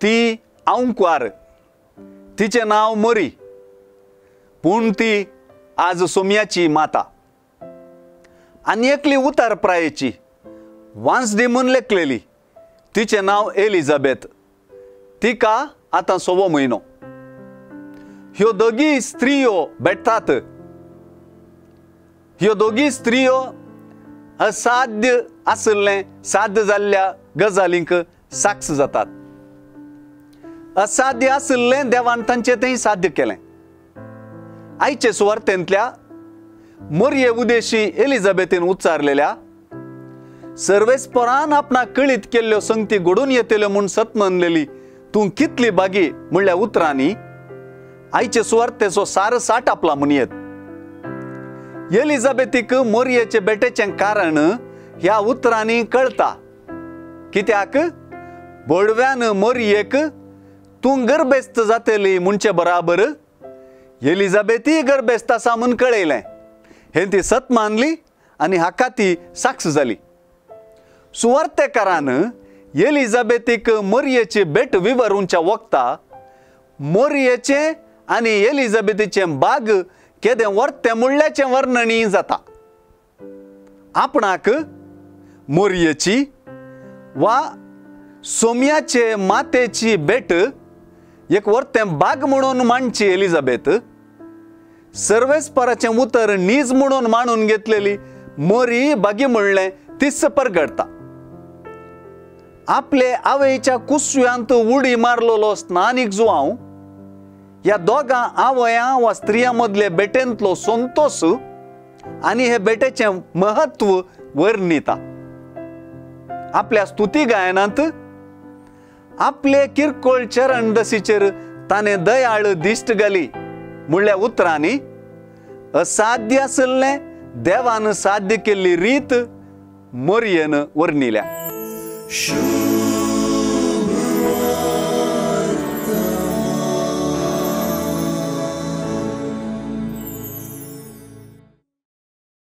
ती आऊंकवार, तिचे नाव मोरी, पूण ती आज सोम्याची माता आनी एकली उतार प्रायेची वांसडी म्हूण लेखलेली. तिचे नाव एलिझाबेथ. तिका आतां 6वो म्हयनो. ह्यो दोगी स्त्रियो भेटतात. ह्यो दोगी स्त्रियो असाध्य आसलें साध्य जाल्ल्या गजालींक साक्ष जातात. असाध्य आसलें देवान तांचे थंय साध्य केलें. आयचे सुवार्थेंतल्या मोरये उदेशी एलिझाबेथीन उच्चारलेल्या सर्वेस्परान आपणाक कळीत केल्ल्यो संगती घडून येतल्यो म्हूण सत मानलेली तूं कितली बागी म्हणल्या उतरांनी आयचे सुवार्थेचो सारसाट आपला म्हणयेत. एलिझाबेथीक मोरयेचे बेटेचें कारण ह्या उतरांनी कळटा. कित्याक बोडव्यान मोरयेक तूं गर्भेस्त जातली म्हणचे बराबर एलिझाबेथी गर्भेस्त आसा म्हूण कळयलें. हें ती सत मानली आनी हाका ती साक्ष जाली. सुवार्थेकारान एलिझाबेथीक मोरयेची भेट विवरूंच्या वक्ता मोरयेचे आनी एलिझाबेथीचें बाग केदें वर्तें म्हणल्याचें वर्णनी जाता. आपणाक मोरयेची वा सोम्याचे मातेची भेट एक वर्तें बाग म्हणून मांडची एलिझाबेथ सर्वेस्पराचें उतर नीज म्हणून मांडून घेतलेली मोरी बागी म्हणलें तिस परगडता. आपले आवयच्या कुसव्यांत उडी मारलेलो स्नानीक जुवांव ह्या दोगां आवयां वा स्त्रियां मदले बेटेंतलो संतोष आनी हे बेटेचें महत्व वर्णिता. आपल्या स्तुती गायनांत आपले किरकोळ चरण दसीचेर ताणें दयाळ दिश्ट घाली म्हणल्या उतरांनी असाध्य आसलें देवान साध्य केल्ली रीत मोरयेन वर्णिल्या.